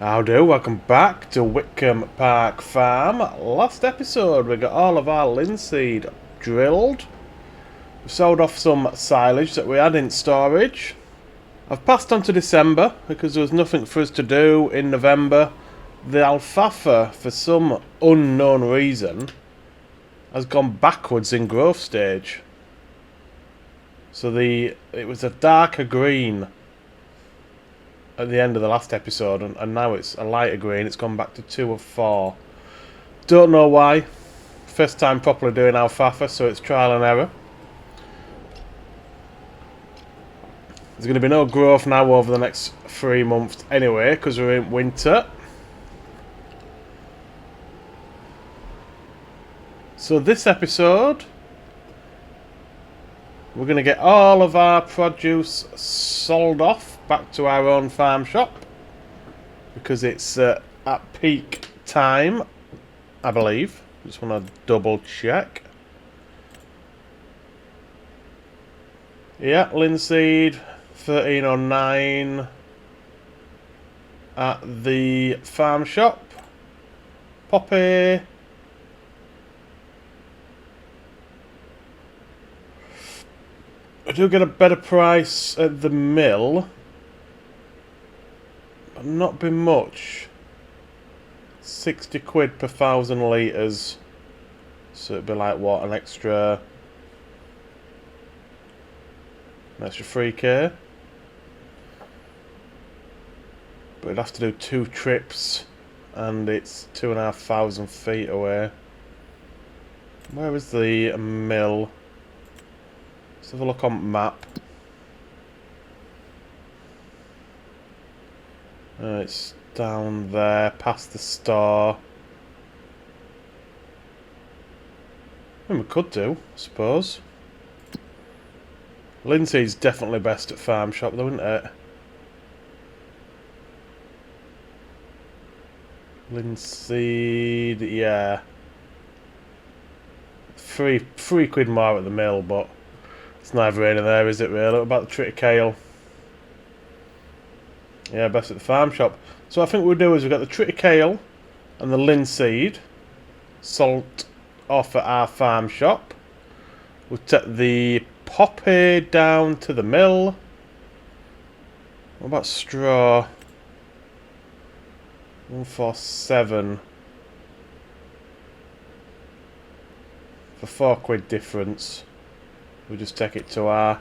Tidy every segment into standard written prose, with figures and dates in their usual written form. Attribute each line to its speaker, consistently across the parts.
Speaker 1: How do? Welcome back to Witcombe Park Farm. Last episode we got all of our linseed drilled. We sold off some silage that we had in storage. I've passed on to December because there was nothing for us to do in November. The alfalfa, for some unknown reason, has gone backwards in growth stage. So it was a darker green at the end of the last episode, and now it's a lighter green. It's gone back to 2 of 4. Don't know why. First time properly doing alfalfa, so it's trial and error. There's going to be no growth now over the next 3 months anyway, because we're in winter. So this episode, we're going to get all of our produce sold off back to our own farm shop, because it's at peak time, I believe. Just want to double check. Yeah, linseed 1309 at the farm shop. Poppy I do get a better price at the mill, but not by much. 60 quid per 1,000 litres. So it'd be like what, an extra 3k? But it'd have to do 2 trips, and it's 2,500 feet away. Where is the mill? Let's have a look on map. It's down there, past the store. I mean, we could do, I suppose. Linseed's definitely best at farm shop, though, isn't it? Linseed, yeah. Three quid more at the mill, but it's neither here nor there, is it, really? What about the triticale? Yeah, best at the farm shop. So I think what we'll do is we've got the triticale and the linseed sold off at our farm shop. We'll take the poppy down to the mill. What about straw? 147 for 4 quid difference. We'll just take it to our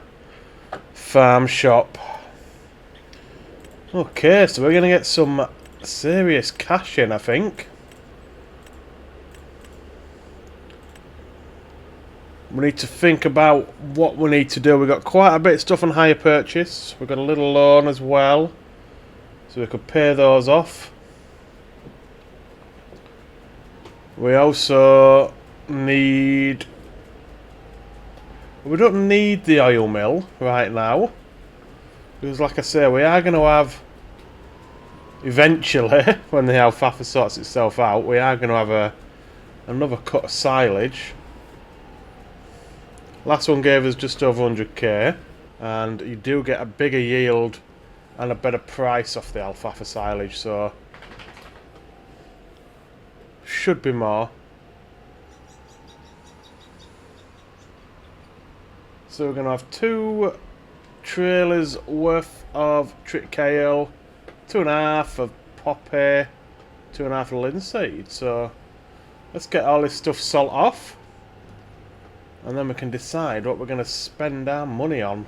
Speaker 1: farm shop. Okay, so we're going to get some serious cash in, I think. We need to think about what we need to do. We've got quite a bit of stuff on hire purchase. We've got a little loan as well, so we could pay those off. We also need... We don't need the oil mill right now, because like I say, we are going to have, eventually, when the alfalfa sorts itself out, we are going to have another cut of silage. Last one gave us just over 100k, and you do get a bigger yield and a better price off the alfalfa silage, so should be more. So we're going to have 2 trailers worth of triticale, 2.5 of poppy, 2.5 of linseed. So let's get all this stuff sold off, and then we can decide what we're going to spend our money on.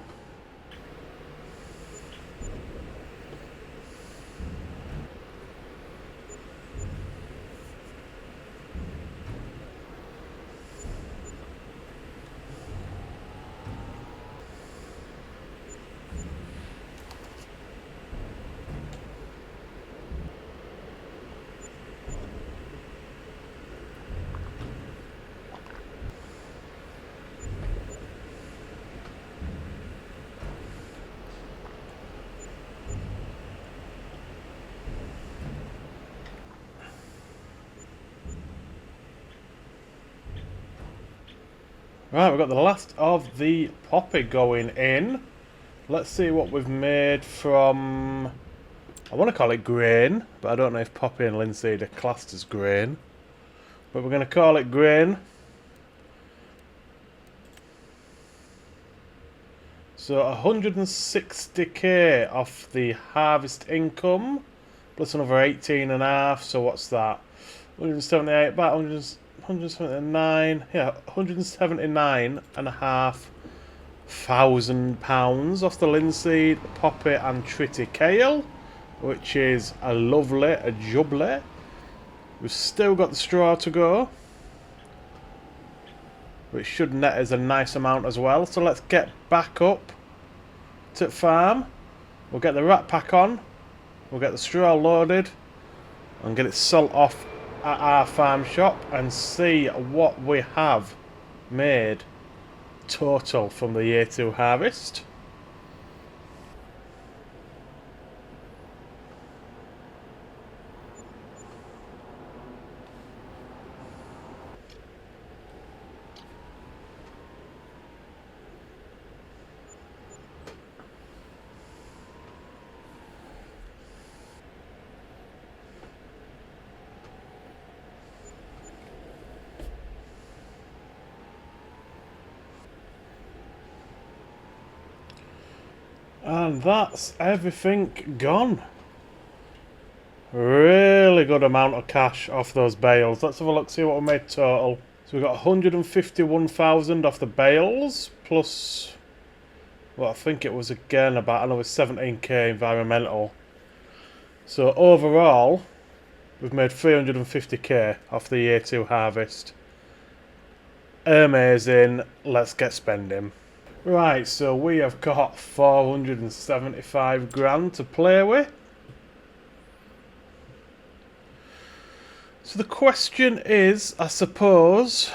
Speaker 1: Right, we've got the last of the poppy going in. Let's see what we've made from I want to call it grain, but I don't know if poppy and linseed are classed as grain. But we're going to call it grain. So 160k off the harvest income, plus another 18.5. So what's that? 178, about 179. Yeah, 179.5 thousand pounds off the linseed, poppy, and triticale, which is a jubbly. We've still got the straw to go, which should net us a nice amount as well. So let's get back up to farm. We'll get the rat pack on, we'll get the straw loaded and get it sold off at our farm shop and see what we have made total from the year 2 harvest. And that's everything gone. Really good amount of cash off those bales. Let's have a look, see what we made total. So we got 151,000 off the bales, plus what I think it was again about another 17k environmental. So overall, we've made 350k off the year 2 harvest. Amazing. Let's get spending. Right, so we have got 475 grand to play with. So the question is, I suppose,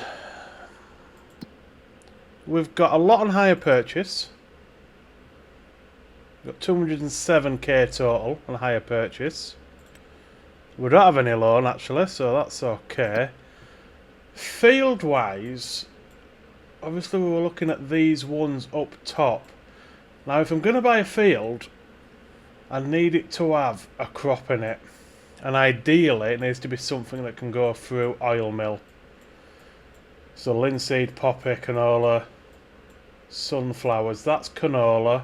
Speaker 1: we've got a lot on hire purchase. We've got 207k total on hire purchase. We don't have any loan actually, so that's okay. Field wise, obviously we were looking at these ones up top. Now if I'm going to buy a field, I need it to have a crop in it. And ideally it needs to be something that can go through oil mill. So linseed, poppy, canola, sunflowers, that's canola.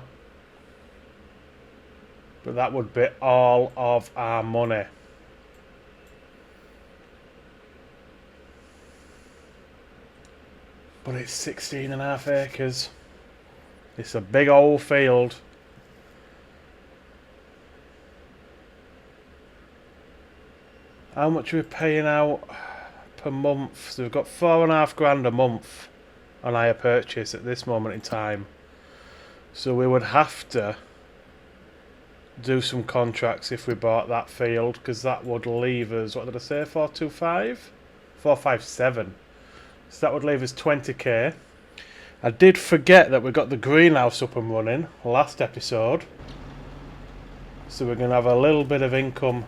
Speaker 1: But that would be all of our money. But it's 16.5 acres. It's a big old field. How much are we paying out per month? So we've got 4.5 grand a month on hire purchase at this moment in time. So we would have to do some contracts if we bought that field, because that would leave us, what did I say, 425? 457. So that would leave us 20k. I did forget that we got the greenhouse up and running last episode. So we're going to have a little bit of income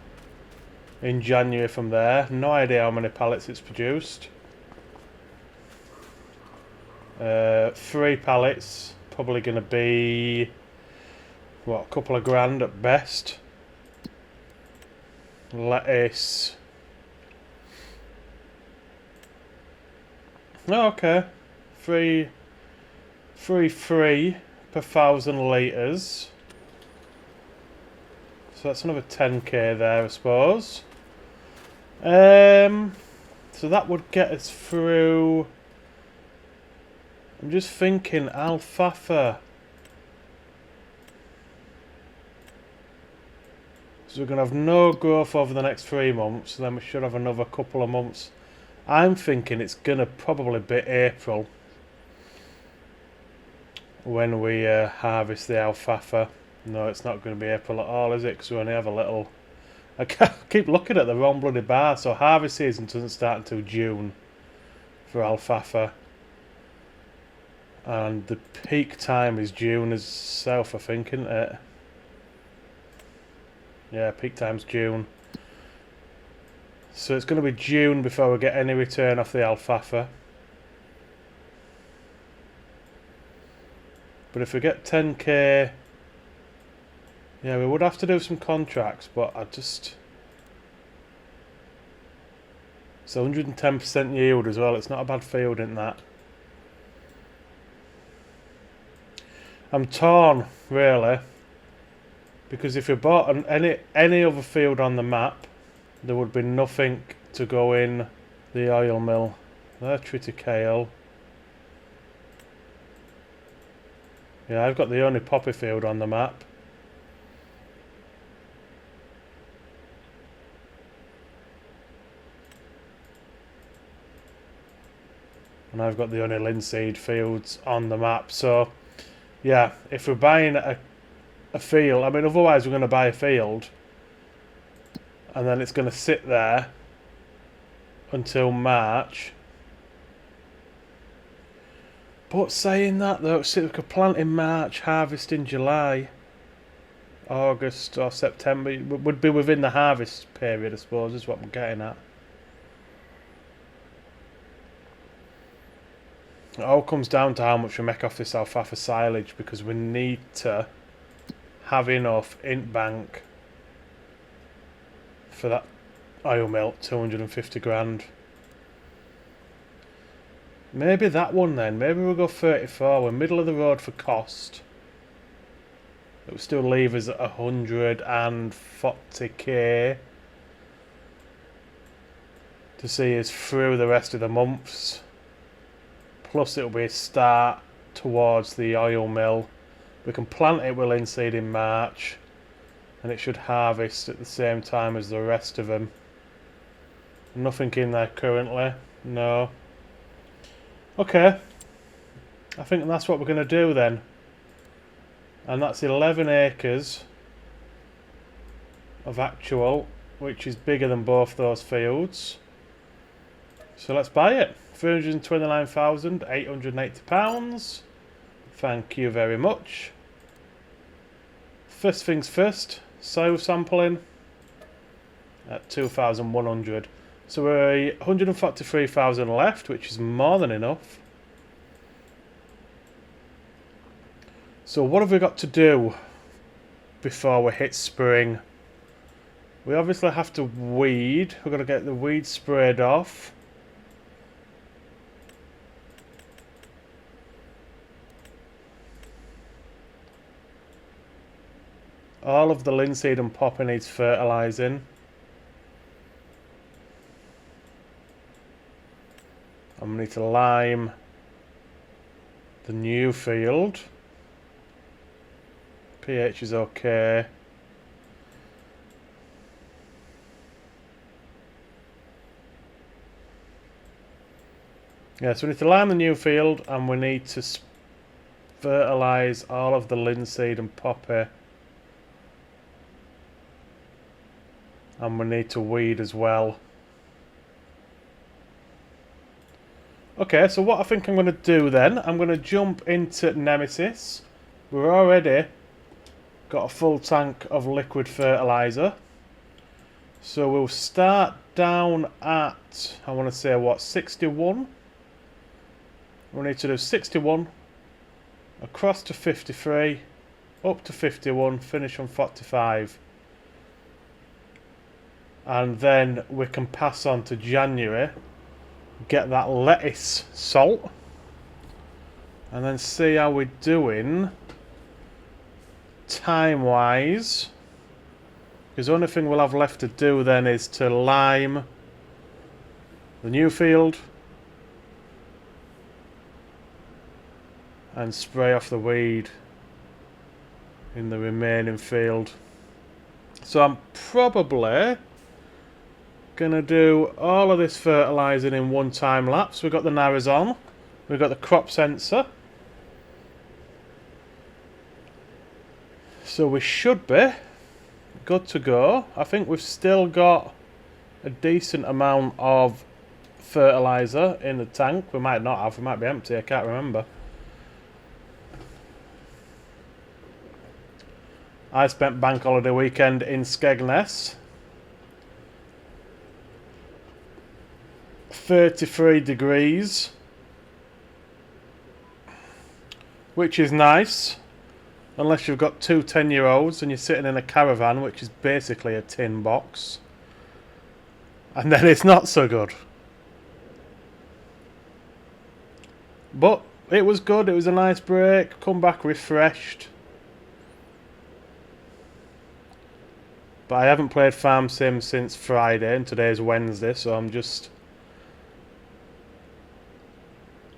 Speaker 1: in January from there. No idea how many pallets it's produced. 3 pallets, probably going to be, what, a couple of grand at best. Lettuce. Oh, okay. 3 per 1,000 litres. So that's another 10k there, I suppose. So that would get us through. I'm just thinking alfalfa. So we're going to have no growth over the next 3 months, and then we should have another couple of months. I'm thinking it's going to probably be April when we harvest the alfalfa. No, it's not going to be April at all, is it? Because we only have a little. I keep looking at the wrong bloody bar. So harvest season doesn't start until June for alfalfa, and the peak time is June itself, I think, isn't it? Yeah, peak time's June. So it's going to be June before we get any return off the alfalfa. But if we get 10k Yeah, we would have to do some contracts, but I just... It's 110% yield as well. It's not a bad field in that. I'm torn, really, because if you bought any other field on the map, there would be nothing to go in the oil mill. There, triticale. Yeah, I've got the only poppy field on the map. And I've got the only linseed fields on the map. So, yeah, if we're buying a field, I mean, otherwise we're going to buy a field and then it's going to sit there until March. But saying that though, so we could plant in March, harvest in July, August or September. It would be within the harvest period, I suppose, is what I'm getting at. It all comes down to how much we make off this alfalfa silage, because we need to have enough in bank for that oil mill, 250 grand. Maybe that one then. Maybe we'll go 34. We're middle of the road for cost. It will still leave us at 140k to see us through the rest of the months. Plus it'll be a start towards the oil mill. We can plant it with linseed in March, and it should harvest at the same time as the rest of them. Nothing in there currently. No. Okay. I think that's what we're going to do then. And that's 11 acres of actual, which is bigger than both those fields. So let's buy it. £329,880. Thank you very much. First things first, soil sampling at 2,100. So we're 143,000 left, which is more than enough. So what have we got to do before we hit spring? We obviously have to weed. We're going to get the weed sprayed off. All of the linseed and poppy needs fertilising. And we need to lime the new field. pH is okay. Yeah, so we need to lime the new field, and we need to fertilise all of the linseed and poppy. And we need to weed as well. Okay, so what I think I'm going to do then, I'm going to jump into Nemesis. We've already got a full tank of liquid fertiliser. So we'll start down at, I want to say what, 61? We need to do 61, across to 53, up to 51, finish on 45. And then we can pass on to January, get that lettuce salt, and then see how we're doing time wise, because the only thing we'll have left to do then is to lime the new field and spray off the weed in the remaining field. So I'm probably gonna do all of this fertilising in one time lapse. We've got the narrows on, we've got the crop sensor, so we should be good to go. I think we've still got a decent amount of fertiliser in the tank. We might not have, we might be empty, I can't remember. I spent bank holiday weekend in Skegness. 33 degrees, which is nice. Unless you've got two 10-year-olds and you're sitting in a caravan, which is basically a tin box. And then it's not so good. But it was good, it was a nice break, come back refreshed. But I haven't played Farm Sim since Friday, and today's Wednesday, so I'm just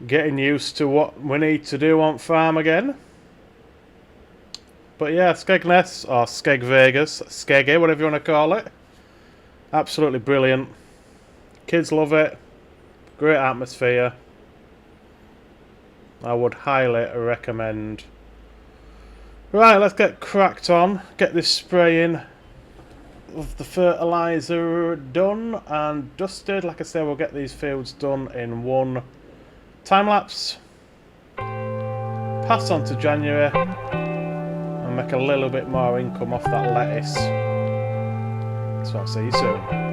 Speaker 1: getting used to what we need to do on farm again. But yeah, Skegness, or Skeg Vegas, Skeggy, whatever you want to call it. Absolutely brilliant. Kids love it. Great atmosphere. I would highly recommend. Right, let's get cracked on. Get this spraying of the fertiliser done and dusted. Like I said, we'll get these fields done in one time lapse. Pass on to January and make a little bit more income off that lettuce. So I'll see you soon.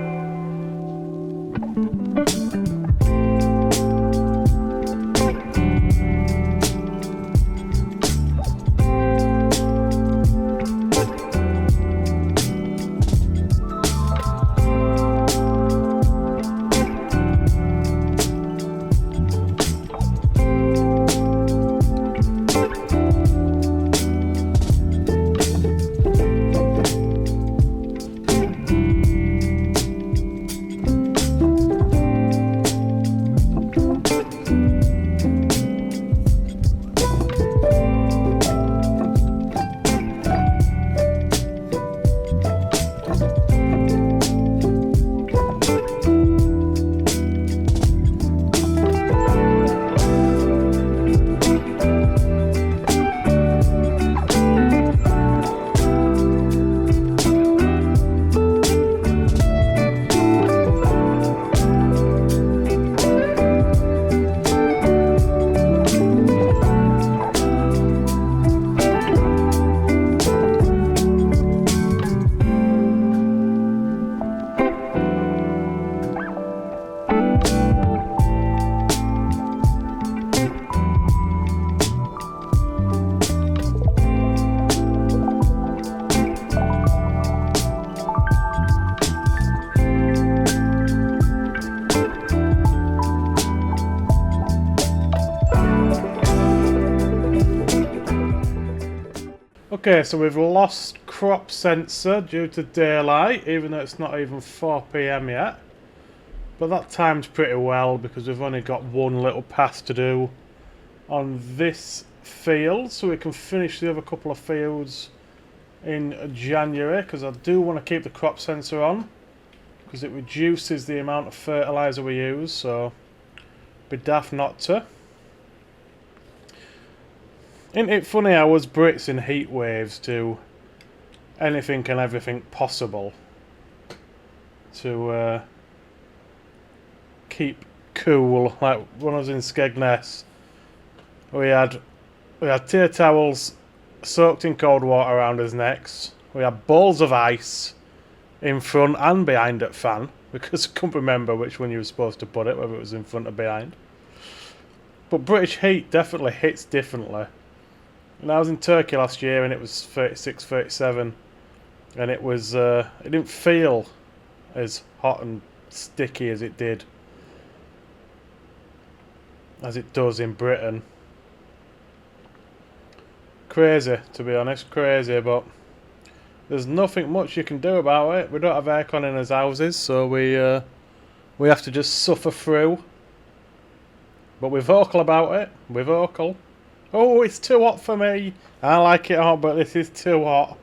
Speaker 1: Okay, so we've lost crop sensor due to daylight, even though it's not even 4 PM yet. But that timed pretty well because we've only got one little pass to do on this field, so we can finish the other couple of fields in January, because I do want to keep the crop sensor on because it reduces the amount of fertiliser we use, so be daft not to. Isn't it funny how us Brits in heat waves do anything and everything possible to keep cool? Like when I was in Skegness, we had tear towels soaked in cold water around his necks. We had balls of ice in front and behind at fan, because I couldn't remember which one you were supposed to put it, whether it was in front or behind. But British heat definitely hits differently. And I was in Turkey last year and it was 36, 37, and it was it didn't feel as hot and sticky as it does in Britain. Crazy, to be honest, crazy, but there's nothing much you can do about it. We don't have aircon in our houses, so we have to just suffer through. But we're vocal about it. We're vocal. Oh, it's too hot for me. I like it hot, but this is too hot.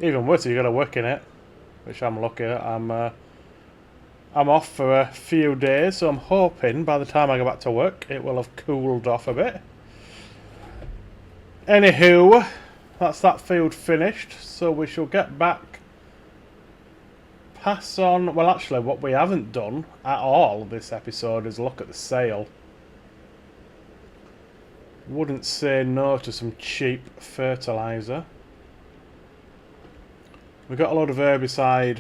Speaker 1: Even worse, you got to work in it, which I'm lucky at. I'm off for a few days, so I'm hoping by the time I go back to work, it will have cooled off a bit. Anywho, that's that field finished, so we shall get back. Pass on. Well, actually, what we haven't done at all this episode is look at the sale. Wouldn't say no to some cheap fertiliser. We got a lot of herbicide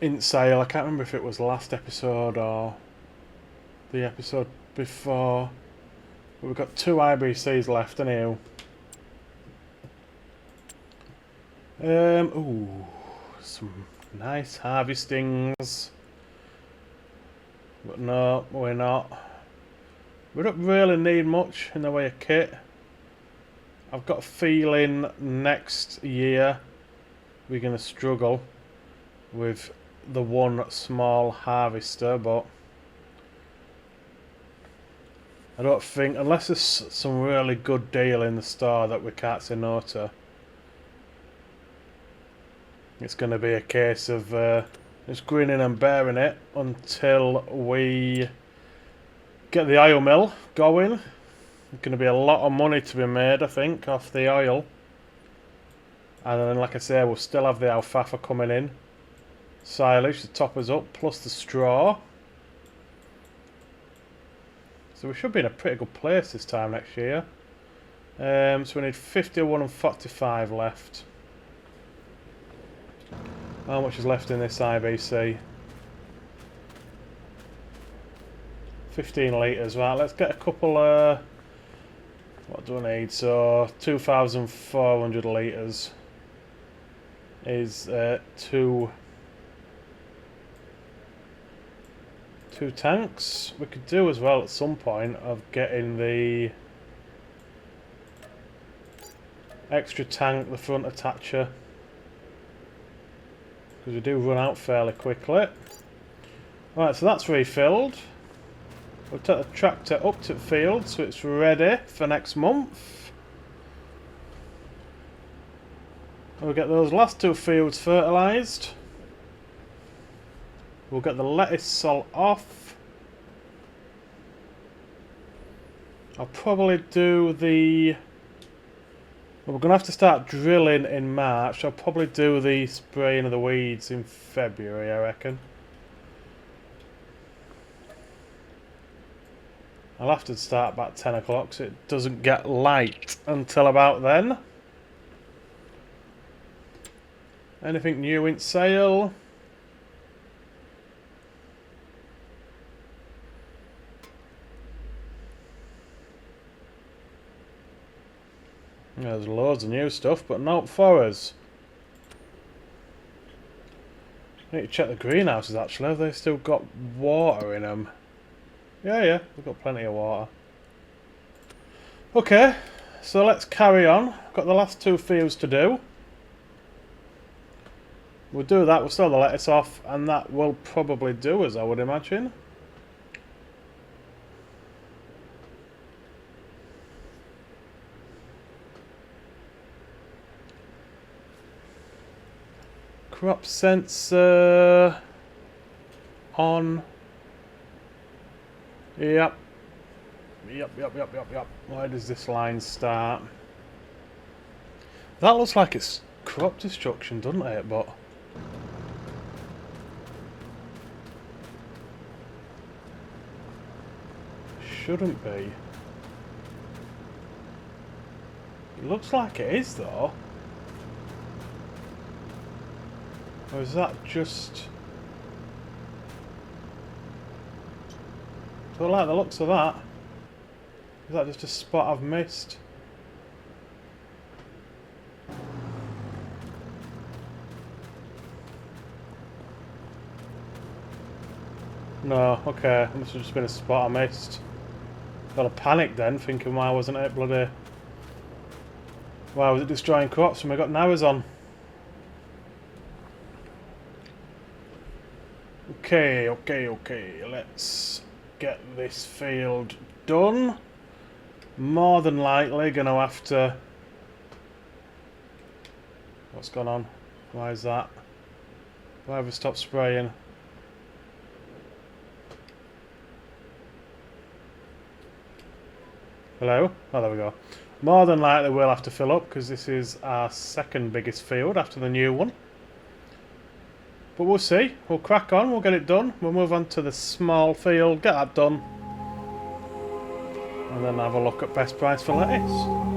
Speaker 1: in sale. I can't remember if it was last episode or the episode before. We've got 2 IBCs left, anyhow. Ooh, some nice harvestings. But no, we're not. We don't really need much in the way of kit. I've got a feeling next year we're going to struggle with the one small harvester, but I don't think, unless there's some really good deal in the store that we can't say no to, it's going to be a case of just grinning and bearing it until we get the oil mill going. There's going to be a lot of money to be made, I think, off the oil. And then, like I say, we'll still have the alfalfa coming in. Silage to top us up, plus the straw. So we should be in a pretty good place this time next year. So we need 51 and 45 left. How much is left in this IBC? 15 litres. Right, let's get a couple... what do I need? So 2,400 litres is two tanks. We could do as well at some point of getting the extra tank, the front attacher, because we do run out fairly quickly. Right, so that's refilled. We'll take the tractor up to the field so it's ready for next month. We'll get those last 2 fields fertilised. We'll get the lettuce salt off. I'll probably do the... Well, we're going to have to start drilling in March. I'll probably do the spraying of the weeds in February, I reckon. I'll have to start about 10 o'clock so it doesn't get light until about then. Anything new in sale? There's loads of new stuff, but not for us. I need to check the greenhouses actually. Have they still got water in them? Yeah, they've got plenty of water. Okay, so let's carry on. Got the last 2 fields to do. We'll do that, we'll sell the lettuce off, and that will probably do us, I would imagine. Crop sensor on. Yep. Where does this line start? That looks like it's crop destruction, doesn't it? But shouldn't be. It looks like it is though. Or is that just... Do I like the looks of that? Is that just a spot I've missed? No, okay. It must have just been a spot I missed. Got a panic then, thinking why wasn't it bloody... Why was it destroying crops when we got Nawers on? Okay. Let's get this field done. More than likely gonna have to... What's gone on? Why is that? Why have we stopped spraying? Hello? Oh, there we go. More than likely we'll have to fill up because this is our second biggest field after the new one. But we'll see. We'll crack on. We'll get it done. We'll move on to the small field. Get that done. And then have a look at best price for lettuce.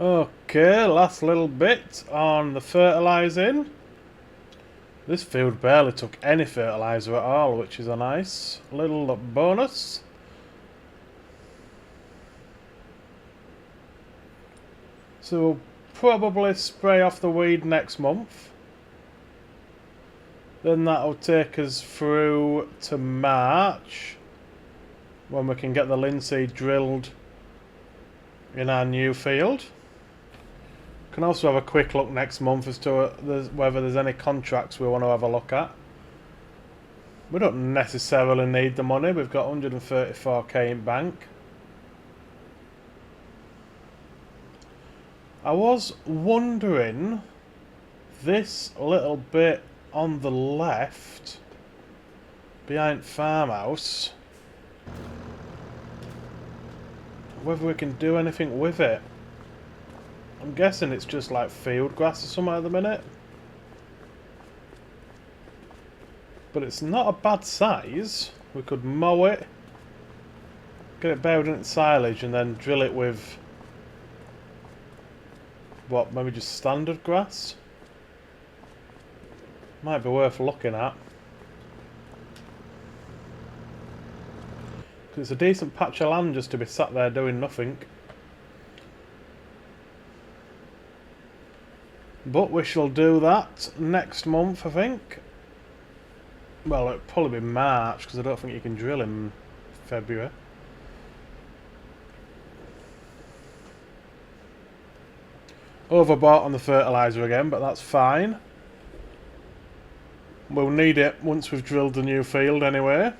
Speaker 1: Okay, last little bit on the fertilising. This field barely took any fertiliser at all, which is a nice little bonus. So we'll probably spray off the weed next month. Then that'll take us through to March, when we can get the linseed drilled in our new field. Can also have a quick look next month as to whether there's any contracts we want to have a look at. We don't necessarily need the money. We've got 134k in bank. I was wondering, this little bit on the left behind farmhouse, whether we can do anything with it. I'm guessing it's just like field grass or something at the minute. But it's not a bad size. We could mow it, get it buried in its silage, and then drill it with, what, maybe just standard grass? Might be worth looking at. Because it's a decent patch of land just to be sat there doing nothing. But we shall do that next month, I think. Well, it'll probably be March, because I don't think you can drill in February. Overbought on the fertiliser again, but that's fine. We'll need it once we've drilled the new field anyway.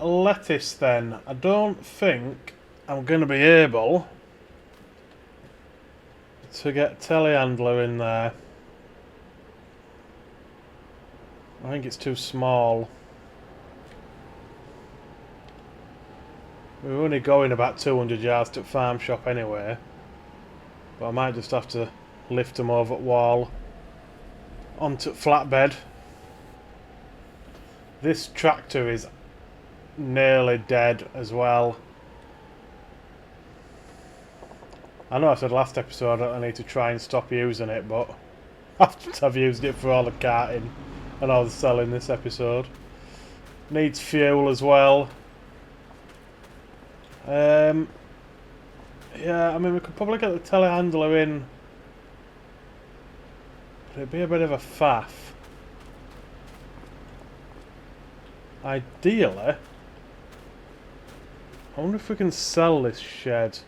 Speaker 1: Lettuce then. I don't think I'm going to be able to get telehandler in there. I think it's too small. We're only going about 200 yards to the farm shop anyway. But I might just have to lift them over the wall onto flatbed. This tractor is nearly dead as well. I know I said last episode I need to try and stop using it, but I've used it for all the carting and all the selling this episode. Needs fuel as well. Yeah, I mean we could probably get the telehandler in, but it'd be a bit of a faff. Ideally, I wonder if we can sell this shed.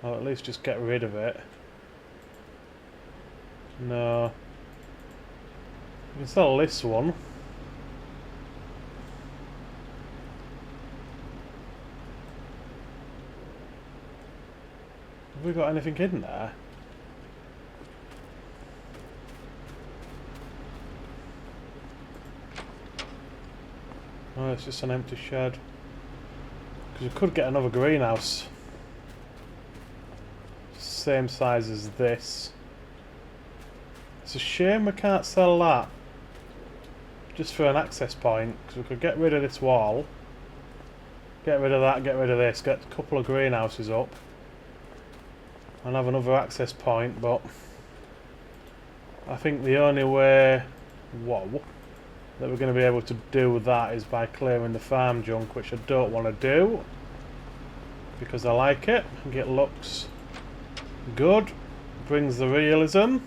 Speaker 1: Or at least just get rid of it. No. We can sell this one. Have we got anything in there? Oh, it's just an empty shed. Because we could get another greenhouse. Same size as this. It's a shame we can't sell that just for an access point, because we could get rid of this wall, get rid of that, get rid of this, get a couple of greenhouses up and have another access point. But I think the only way that we're going to be able to do that is by clearing the farm junk, which I don't want to do because I like it. I think it looks good, brings the realism.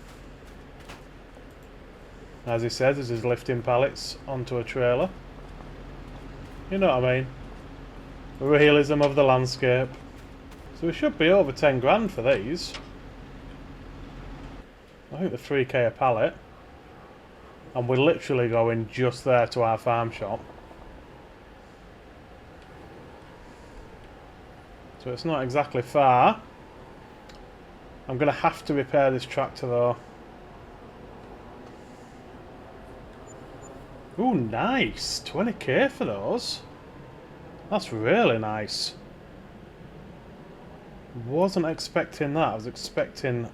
Speaker 1: As he says, this is lifting pallets onto a trailer. You know what I mean? The realism of the landscape. So we should be over 10 grand for these. I think they're 3k a pallet. And we're literally going just there to our farm shop. So it's not exactly far. I'm going to have to repair this tractor though. Ooh, nice! 20k for those. That's really nice. Wasn't expecting that. I was expecting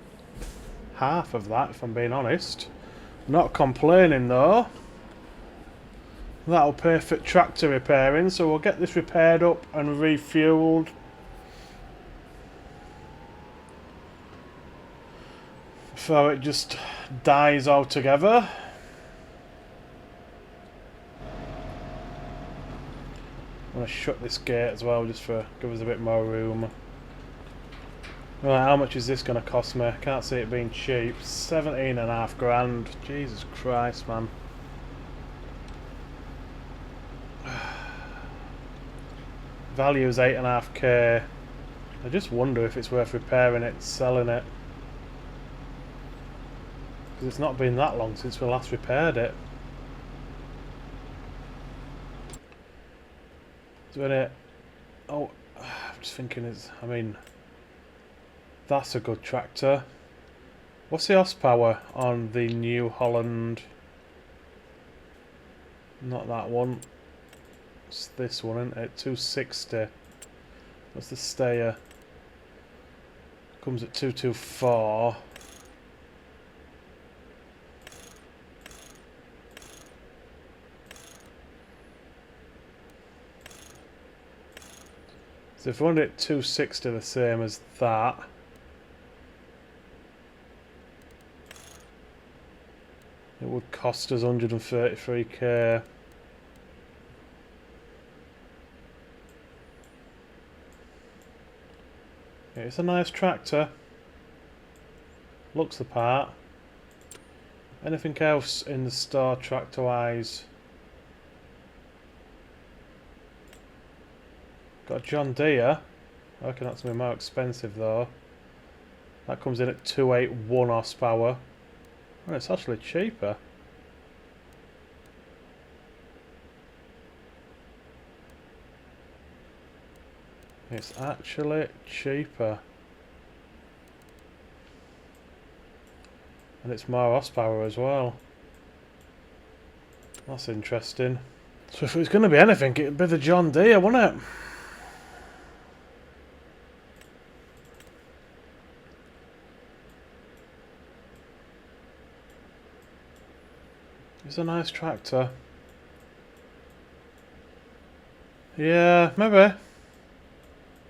Speaker 1: half of that, if I'm being honest. Not complaining though. That'll pay for tractor repairing, so we'll get this repaired up and refueled before it just dies altogether. I'm going to shut this gate as well just for give us a bit more room. Right, how much is this going to cost me? I can't see it being cheap. 17.5 grand. Jesus Christ, man. Value is 8.5k. I just wonder if it's worth repairing it and selling it. Because it's not been that long since we last repaired it. Oh, I'm just thinking I mean, that's a good tractor. What's the horsepower on the New Holland? Not that one. It's this one, isn't it? 260. What's the stayer? Comes at 224. So if we wanted it 260 the same as that, it would cost us 133k. It's a nice tractor. Looks the part. Anything else in the store tractor wise? Got a John Deere. I reckon that's going to be more expensive though. That comes in at 281 horsepower. Oh, it's actually cheaper. It's actually cheaper. And it's more horsepower as well. That's interesting. So if it was going to be anything, it'd be the John Deere, wouldn't it? It's a nice tractor. Yeah, maybe.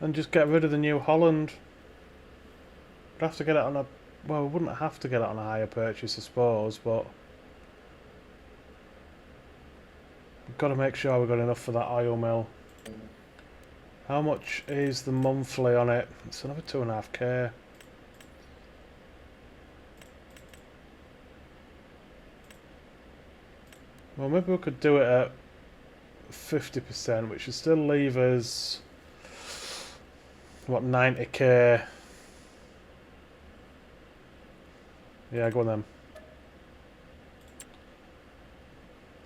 Speaker 1: And just get rid of the New Holland. We'd have to get it on a... Well, we wouldn't have to get it on a hire purchase, I suppose, but... We've got to make sure we've got enough for that oil mill. How much is the monthly on it? It's another 2.5k. Well, maybe we could do it at 50%, which would still leave us... What, 90k? Yeah, go on then.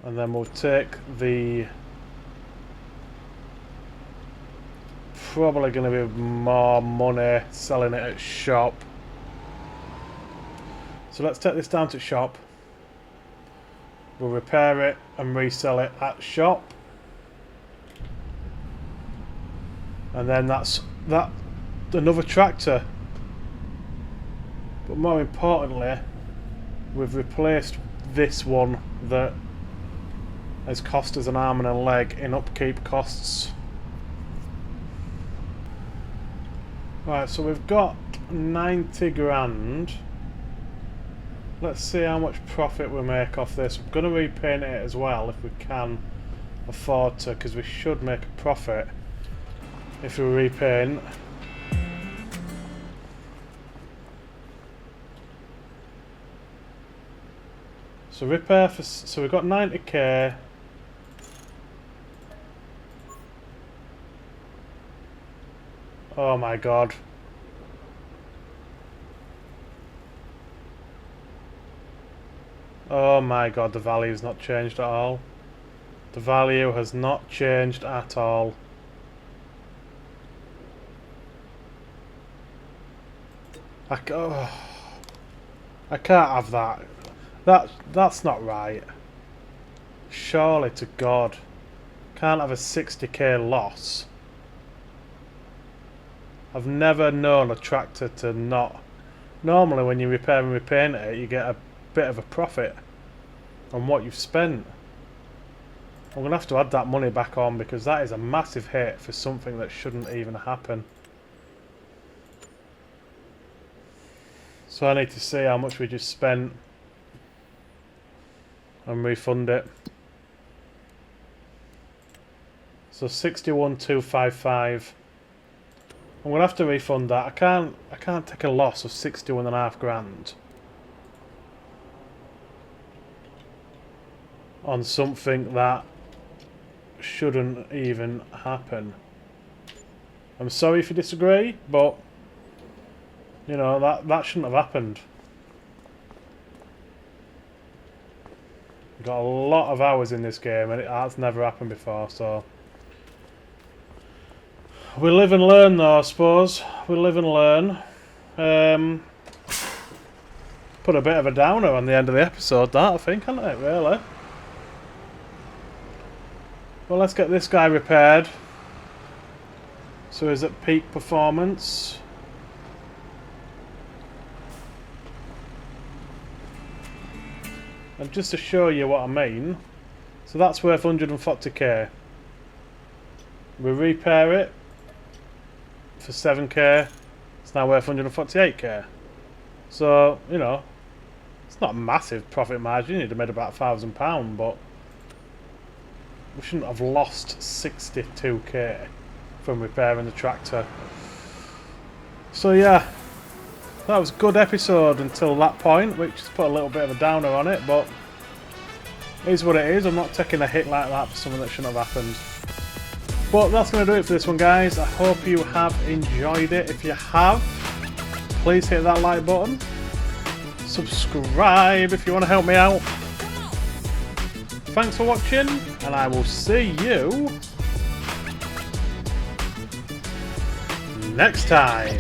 Speaker 1: And then we'll take the... Probably going to be more money selling it at shop. So let's take this down to shop. We'll repair it and resell it at shop. And then that's another tractor. But more importantly, we've replaced this one that has cost us an arm and a leg in upkeep costs. Right, so we've got 90 grand. Let's see how much profit we make off this. We're going to repaint it as well if we can afford to, because we should make a profit if we repaint. So repair for... So we've got 90k. Oh my god. Oh my god, the value's not changed at all. The value has not changed at all. I can't have that. That's not right. Surely to God. Can't have a 60k loss. I've never known a tractor to not... Normally when you repair and repaint it, you get a bit of a profit on what you've spent. I'm going to have to add that money back on because that is a massive hit for something that shouldn't even happen. So I need to see how much we just spent and refund it. So 61,255. I'm gonna have to refund that. I can't take a loss of 61.5 grand on something that shouldn't even happen. I'm sorry if you disagree, but you know that shouldn't have happened. We've got a lot of hours in this game and that's never happened before, so we live and learn though, I suppose. We live and learn. Put a bit of a downer on the end of the episode, that I think, hasn't it, really? Well, let's get this guy repaired. So he's at peak performance. And just to show you what I mean, so that's worth 140k. We repair it for 7k, it's now worth 148k. So, you know, it's not a massive profit margin, you'd have made about £1,000, but we shouldn't have lost 62k from repairing the tractor. So yeah, that was a good episode until that point, which has put a little bit of a downer on it, but it is what it is. I'm not taking a hit like that for something that shouldn't have happened. But that's going to do it for this one, guys. I hope you have enjoyed it. If you have, please hit that like button. Subscribe if you want to help me out. Thanks for watching, and I will see you next time.